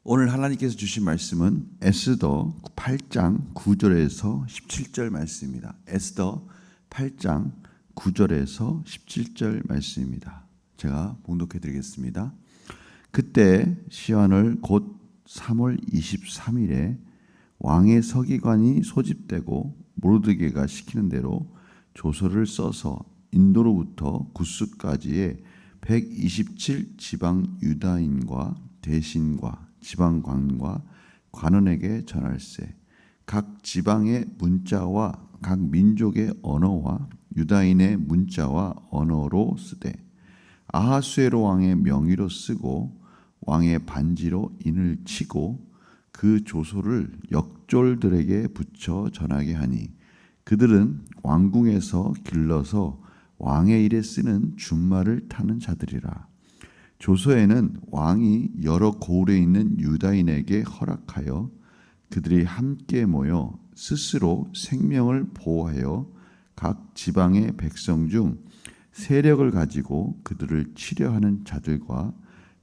오늘 하나님께서 주신 말씀은 에스더 8장 9절에서 17절 말씀입니다. 에스더 8장 9절에서 17절 말씀입니다. 제가 봉독해 드리겠습니다. 그때 시한월 곧 3월 23일에 왕의 서기관이 소집되고 모르드게가 시키는 대로 조서를 써서 인도로부터 구스까지의 127 지방 유다인과 대신과 지방관과 관원에게 전할세. 각 지방의 문자와 각 민족의 언어와 유다인의 문자와 언어로 쓰되 아하수에로 왕의 명의로 쓰고 왕의 반지로 인을 치고 그 조소를 역졸들에게 붙여 전하게 하니 그들은 왕궁에서 길러서 왕의 일에 쓰는 준말을 타는 자들이라. 조서에는 왕이 여러 고을에 있는 유다인에게 허락하여 그들이 함께 모여 스스로 생명을 보호하여 각 지방의 백성 중 세력을 가지고 그들을 치려하는 자들과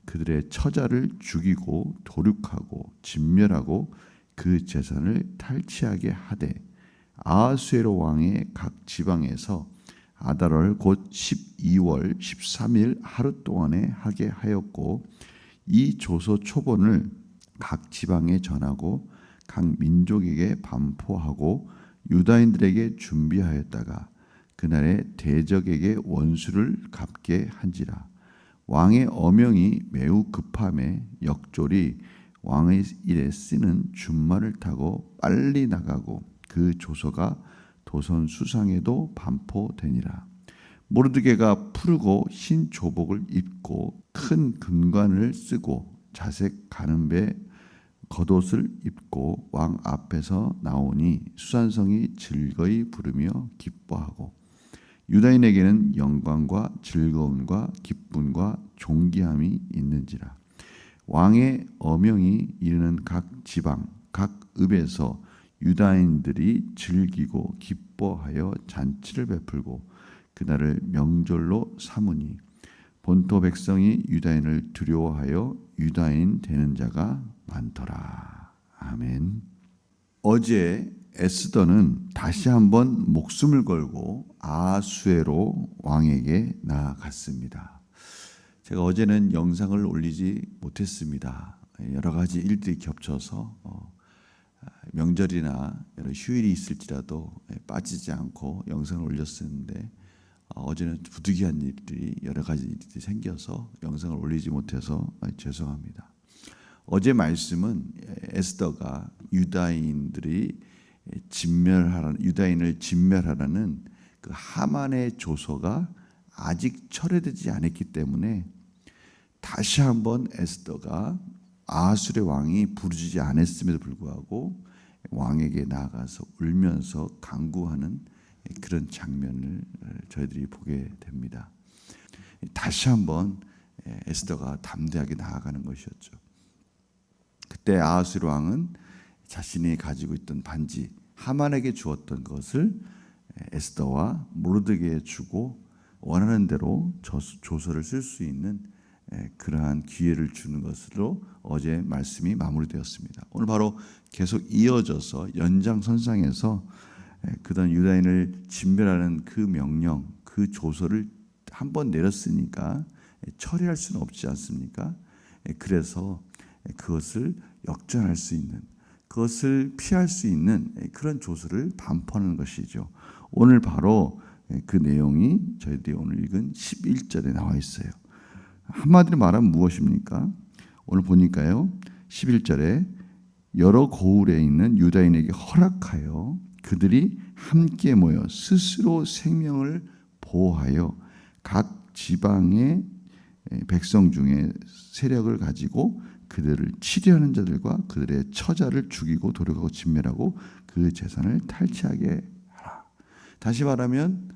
그들의 처자를 죽이고 도륙하고 진멸하고 그 재산을 탈취하게 하되 아하수에로 왕의 각 지방에서 아달월 곧 12월 13일 하루 동안에 하게 하였고 이 조서 초본을 각 지방에 전하고 각 민족에게 반포하고 유다인들에게 준비하였다가 그날에 대적에게 원수를 갚게 한지라. 왕의 어명이 매우 급함에 역졸이 왕의 일에 쓰는 준말을 타고 빨리 나가고 그 조서가 도선 수상에도 반포되니라. 모르드게가 푸르고 흰 조복을 입고 큰 금관을 쓰고 자색 가는배 겉옷을 입고 왕 앞에서 나오니 수산성이 즐거이 부르며 기뻐하고 유다인에게는 영광과 즐거움과 기쁨과 존귀함이 있는지라. 왕의 어명이 이르는 각 지방 각 읍에서 유다인들이 즐기고 기뻐하여 잔치를 베풀고 그날을 명절로 삼으니 본토 백성이 유다인을 두려워하여 유다인 되는 자가 많더라. 아멘. 어제 에스더는 다시 한번 목숨을 걸고 아하수에로 왕에게 나아갔습니다. 제가 어제는 영상을 올리지 못했습니다. 여러 가지 일들이 겹쳐서 명절이나 여러 휴일이 있을지라도 빠지지 않고 영상을 올렸었는데 어제는 부득이한 일들이 여러 가지 일들이 생겨서 영상을 올리지 못해서 죄송합니다. 어제 말씀은 에스더가 유다인을 진멸하라는 그 하만의 조서가 아직 철회되지 않았기 때문에 다시 한번 에스더가 아하수의 왕이 부르짖지 않았음에도 불구하고 왕에게 나아가서 울면서 간구하는 그런 장면을 저희들이 보게 됩니다. 다시 한번 에스더가 담대하게 나아가는 것이었죠. 그때 아하수 왕은 자신이 가지고 있던 반지 하만에게 주었던 것을 에스더와 모르드게에 주고 원하는 대로 조서를 쓸 수 있는 그러한 기회를 주는 것으로 어제 말씀이 마무리되었습니다. 오늘 바로 계속 이어져서 연장선상에서 그던 유다인을 진멸하는 그 명령, 그 조서를 한번 내렸으니까 처리할 수는 없지 않습니까? 그래서 그것을 역전할 수 있는, 그것을 피할 수 있는 그런 조서를 반포하는 것이죠. 오늘 바로 그 내용이 저희들이 오늘 읽은 11절에 나와 있어요. 한마디로 말하면 무엇입니까? 오늘 보니까요. 11절에 여러 고을에 있는 유다인에게 허락하여 그들이 함께 모여 스스로 생명을 보호하여 각 지방의 백성 중에 세력을 가지고 그들을 치려하는 자들과 그들의 처자를 죽이고 도륙하고 진멸하고 그 재산을 탈취하게 하라. 다시 말하면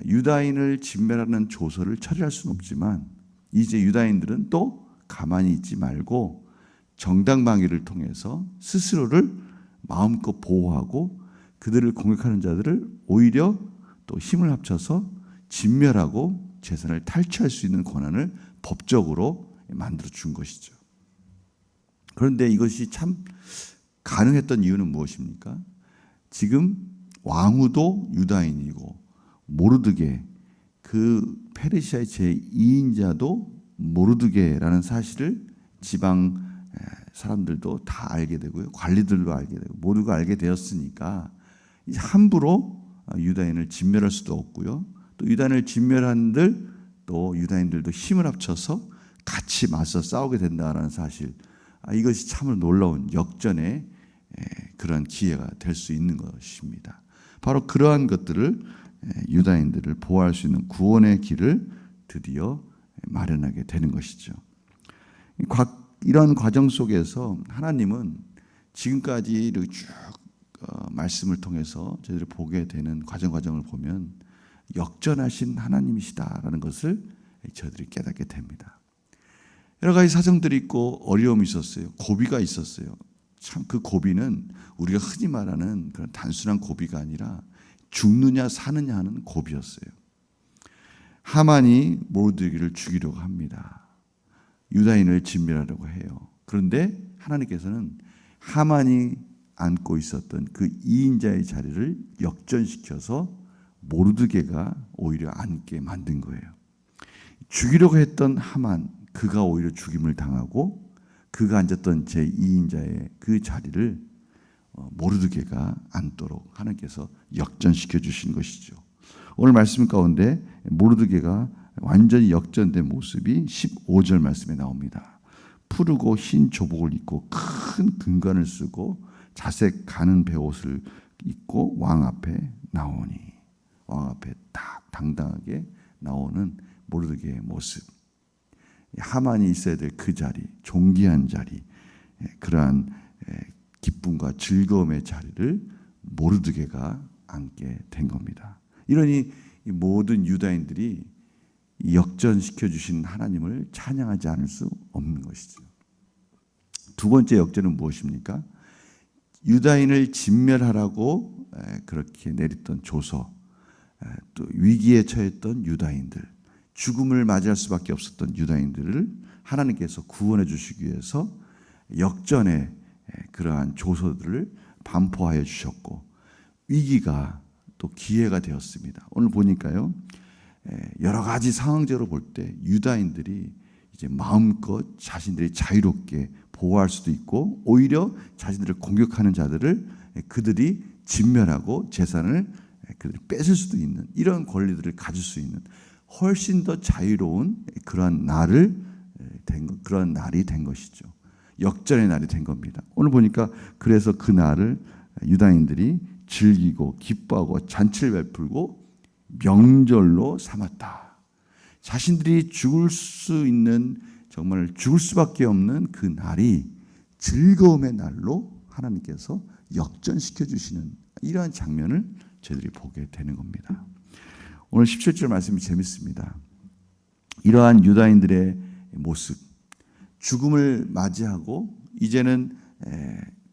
유다인을 진멸하는 조서를 처리할 수는 없지만 이제 유다인들은 또 가만히 있지 말고 정당방위를 통해서 스스로를 마음껏 보호하고 그들을 공격하는 자들을 오히려 또 힘을 합쳐서 진멸하고 재산을 탈취할 수 있는 권한을 법적으로 만들어 준 것이죠. 그런데 이것이 참 가능했던 이유는 무엇입니까? 지금 왕후도 유다인이고 모르드게 그 페르시아의 제2인자도 모르드게라는 사실을 지방 사람들도 다 알게 되고요. 관리들도 알게 되고 모두가 알게 되었으니까 이제 함부로 유다인을 진멸할 수도 없고요. 또 유다인을 진멸한들 또 유다인들도 힘을 합쳐서 같이 맞서 싸우게 된다는 사실, 이것이 참으로 놀라운 역전의 그런 기회가 될 수 있는 것입니다. 바로 그러한 것들을 유다인들을 보호할 수 있는 구원의 길을 드디어 마련하게 되는 것이죠. 이런 과정 속에서 하나님은 지금까지 이렇게 쭉 말씀을 통해서 저희들이 보게 되는 과정을 보면 역전하신 하나님이시다라는 것을 저희들이 깨닫게 됩니다. 여러 가지 사정들이 있고 어려움이 있었어요. 고비가 있었어요. 참 그 고비는 우리가 흔히 말하는 그런 단순한 고비가 아니라 죽느냐 사느냐 하는 고비였어요. 하만이 모르드게를 죽이려고 합니다. 유다인을 진멸하려고 해요. 그런데 하나님께서는 하만이 앉고 있었던 그 2인자의 자리를 역전시켜서 모르드게가 오히려 앉게 만든 거예요. 죽이려고 했던 하만, 그가 오히려 죽임을 당하고 그가 앉았던 제2인자의 그 자리를 모르드게가 앉도록 하나님께서 역전시켜 주신 것이죠. 오늘 말씀 가운데 모르드게가 완전히 역전된 모습이 15절 말씀에 나옵니다. 푸르고 흰 조복을 입고 큰 금관을 쓰고 자색 가는 베옷을 입고 왕 앞에 나오니, 왕 앞에 딱 당당하게 나오는 모르드게의 모습. 하만이 있어야 될 그 자리, 존귀한 자리, 그러한 기쁨과 즐거움의 자리를 모르드게가 앉게 된 겁니다. 이러니 모든 유다인들이 역전시켜 주신 하나님을 찬양하지 않을 수 없는 것이죠. 두 번째 역전은 무엇입니까? 유다인을 진멸하라고 그렇게 내렸던 조서, 또 위기에 처했던 유다인들, 죽음을 맞이할 수밖에 없었던 유다인들을 하나님께서 구원해 주시기 위해서 역전의 그러한 조서들을 반포하여 주셨고 위기가 또 기회가 되었습니다. 오늘 보니까요, 여러 가지 상황적으로 볼 때 유다인들이 이제 마음껏 자신들이 자유롭게 보호할 수도 있고 오히려 자신들을 공격하는 자들을 그들이 진멸하고 재산을 그들이 뺏을 수도 있는 이런 권리들을 가질 수 있는 훨씬 더 자유로운 그러한 그런 날이 된 것이죠. 역전의 날이 된 겁니다. 오늘 보니까 그래서 그 날을 유다인들이 즐기고 기뻐하고 잔치를 베풀고 명절로 삼았다. 자신들이 죽을 수 있는, 정말 죽을 수밖에 없는 그 날이 즐거움의 날로 하나님께서 역전시켜 주시는 이러한 장면을 저희들이 보게 되는 겁니다. 오늘 17절 말씀이 재밌습니다. 이러한 유다인들의 모습, 죽음을 맞이하고 이제는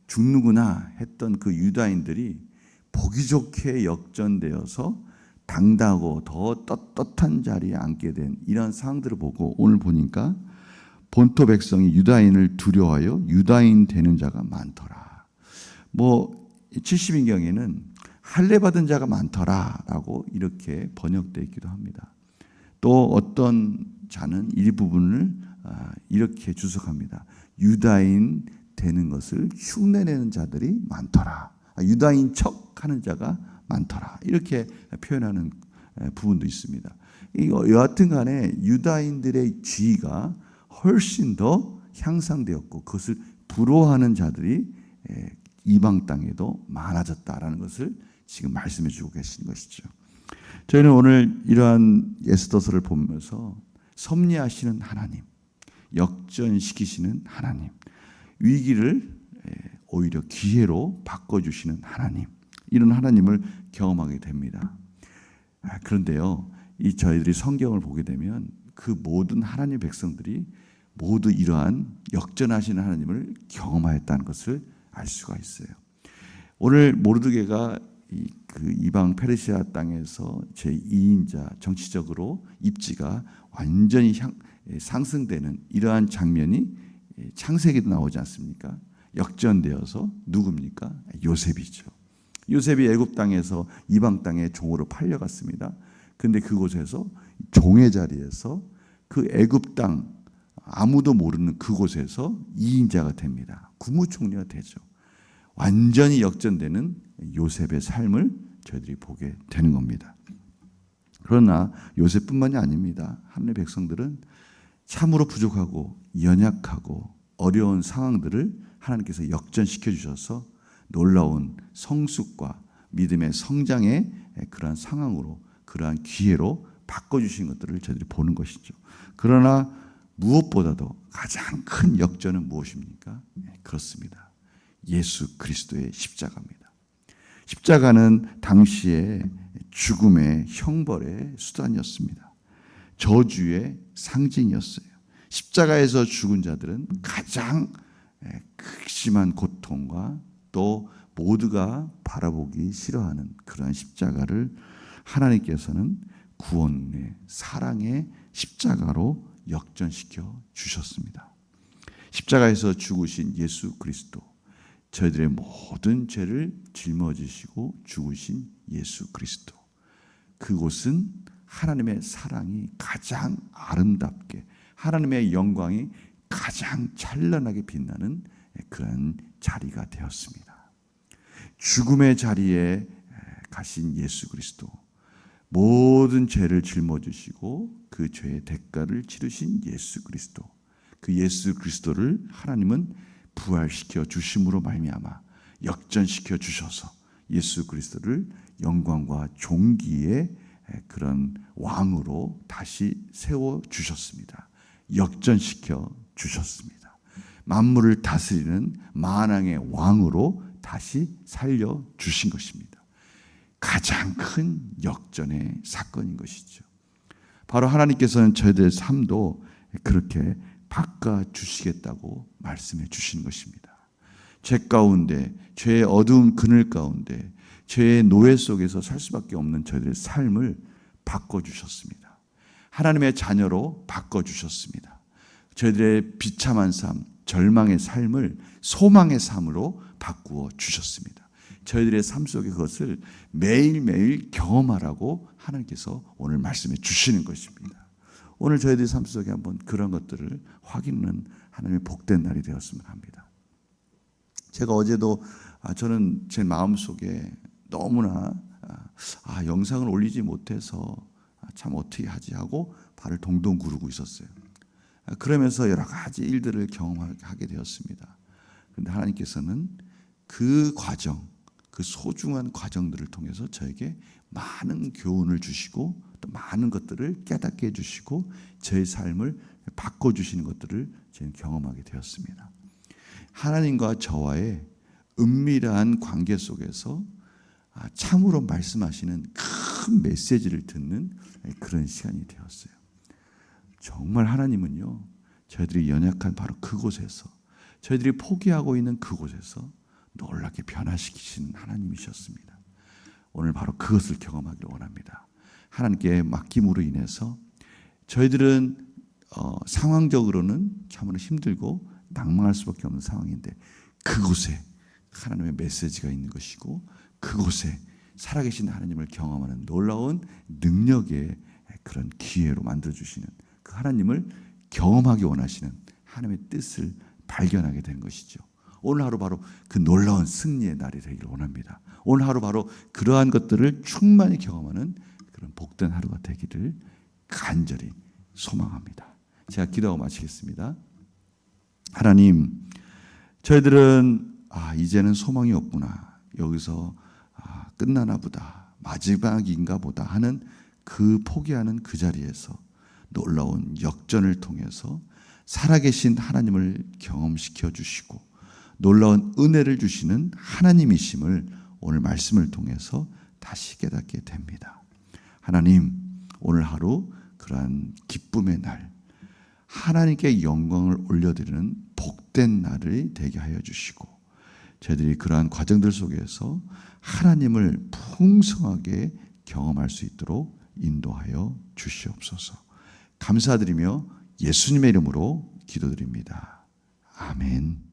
죽는구나 했던 그 유다인들이 보기 좋게 역전되어서 당당하고 더 떳떳한 자리에 앉게 된 이런 상황들을 보고 오늘 보니까 본토 백성이 유다인을 두려워하여 유다인 되는 자가 많더라. 70인경에는 할례 받은 자가 많더라라고 이렇게 번역되어 있기도 합니다. 또 어떤 자는 일부분을 이렇게 주석합니다. 유다인 되는 것을 흉내내는 자들이 많더라. 유다인 척하는 자가 많더라. 이렇게 표현하는 부분도 있습니다. 여하튼 간에 유다인들의 지위가 훨씬 더 향상되었고 그것을 부러워하는 자들이 이방 땅에도 많아졌다라는 것을 지금 말씀해 주고 계신 것이죠. 저희는 오늘 이러한 에스더서를 보면서 섭리하시는 하나님, 역전시키시는 하나님, 위기를 오히려 기회로 바꿔주시는 하나님, 이런 하나님을 경험하게 됩니다. 그런데요, 저희들이 성경을 보게 되면 그 모든 하나님의 백성들이 모두 이러한 역전하시는 하나님을 경험하였다는 것을 알 수가 있어요. 오늘 모르드게가 그 이방 페르시아 땅에서 제2인자 정치적으로 입지가 완전히 상승되는 이러한 장면이 창세기도 나오지 않습니까? 역전되어서 누굽니까? 요셉이죠. 요셉이 애굽 땅에서 이방 땅에 종으로 팔려갔습니다. 근데 그곳에서 종의 자리에서 그 애굽 땅 아무도 모르는 그곳에서 2인자가 됩니다. 국무총리가 되죠. 완전히 역전되는 요셉의 삶을 저희들이 보게 되는 겁니다. 그러나 요셉뿐만이 아닙니다. 하나님의 백성들은 참으로 부족하고 연약하고 어려운 상황들을 하나님께서 역전시켜 주셔서 놀라운 성숙과 믿음의 성장의 그러한 상황으로, 그러한 기회로 바꿔주신 것들을 저희들이 보는 것이죠. 그러나 무엇보다도 가장 큰 역전은 무엇입니까? 그렇습니다. 예수 그리스도의 십자가입니다. 십자가는 당시에 죽음의 형벌의 수단이었습니다. 저주의 상징이었어요. 십자가에서 죽은 자들은 가장 극심한 고통과 또 모두가 바라보기 싫어하는 그러한 십자가를 하나님께서는 구원의 사랑의 십자가로 역전시켜 주셨습니다. 십자가에서 죽으신 예수 그리스도, 저희들의 모든 죄를 짊어지시고 죽으신 예수 그리스도, 그곳은 하나님의 사랑이 가장 아름답게, 하나님의 영광이 가장 찬란하게 빛나는 그런 자리가 되었습니다. 죽음의 자리에 가신 예수 그리스도, 모든 죄를 짊어지시고 그 죄의 대가를 치르신 예수 그리스도, 그 예수 그리스도를 하나님은 부활시켜 주심으로 말미암아 역전시켜 주셔서 예수 그리스도를 영광과 존귀의 그런 왕으로 다시 세워 주셨습니다. 역전시켜 주셨습니다. 만물을 다스리는 만왕의 왕으로 다시 살려 주신 것입니다. 가장 큰 역전의 사건인 것이죠. 바로 하나님께서는 저희들의 삶도 그렇게 바꿔주시겠다고 말씀해 주신 것입니다. 죄 가운데, 죄의 어두운 그늘 가운데, 죄의 노예 속에서 살 수밖에 없는 저희들의 삶을 바꿔주셨습니다. 하나님의 자녀로 바꿔주셨습니다. 저희들의 비참한 삶, 절망의 삶을 소망의 삶으로 바꾸어 주셨습니다. 저희들의 삶 속에 그것을 매일매일 경험하라고 하나님께서 오늘 말씀해 주시는 것입니다. 오늘 저희들의 삶 속에 한번 그런 것들을 확인하는 하나님의 복된 날이 되었으면 합니다. 제가 어제도 저는 제 마음속에 너무나 영상을 올리지 못해서 참 어떻게 하지 하고 발을 동동 구르고 있었어요. 그러면서 여러 가지 일들을 경험하게 되었습니다. 그런데 하나님께서는 그 과정, 그 소중한 과정들을 통해서 저에게 많은 교훈을 주시고 또 많은 것들을 깨닫게 해주시고 저의 삶을 바꿔주시는 것들을 저는 경험하게 되었습니다. 하나님과 저와의 은밀한 관계 속에서 참으로 말씀하시는 큰 메시지를 듣는 그런 시간이 되었어요. 정말 하나님은요, 저희들이 연약한 바로 그곳에서, 저희들이 포기하고 있는 그곳에서 놀랍게 변화시키시는 하나님이셨습니다. 오늘 바로 그것을 경험하기를 원합니다. 하나님께 맡김으로 인해서 저희들은 상황적으로는 참으로 힘들고 낭망할 수밖에 없는 상황인데 그곳에 하나님의 메시지가 있는 것이고 그곳에 살아계신 하나님을 경험하는 놀라운 능력의 그런 기회로 만들어주시는 그 하나님을 경험하기 원하시는 하나님의 뜻을 발견하게 된 것이죠. 오늘 하루 바로 그 놀라운 승리의 날이 되기를 원합니다. 오늘 하루 바로 그러한 것들을 충만히 경험하는 그런 복된 하루가 되기를 간절히 소망합니다. 제가 기도하고 마치겠습니다. 하나님, 저희들은 이제는 소망이 없구나, 여기서 끝나나 보다, 마지막인가 보다 하는 그 포기하는 그 자리에서 놀라운 역전을 통해서 살아계신 하나님을 경험시켜 주시고 놀라운 은혜를 주시는 하나님이심을 오늘 말씀을 통해서 다시 깨닫게 됩니다. 하나님, 오늘 하루 그러한 기쁨의 날, 하나님께 영광을 올려드리는 복된 날이 되게 하여 주시고 저희들이 그러한 과정들 속에서 하나님을 풍성하게 경험할 수 있도록 인도하여 주시옵소서. 감사드리며 예수님의 이름으로 기도드립니다. 아멘.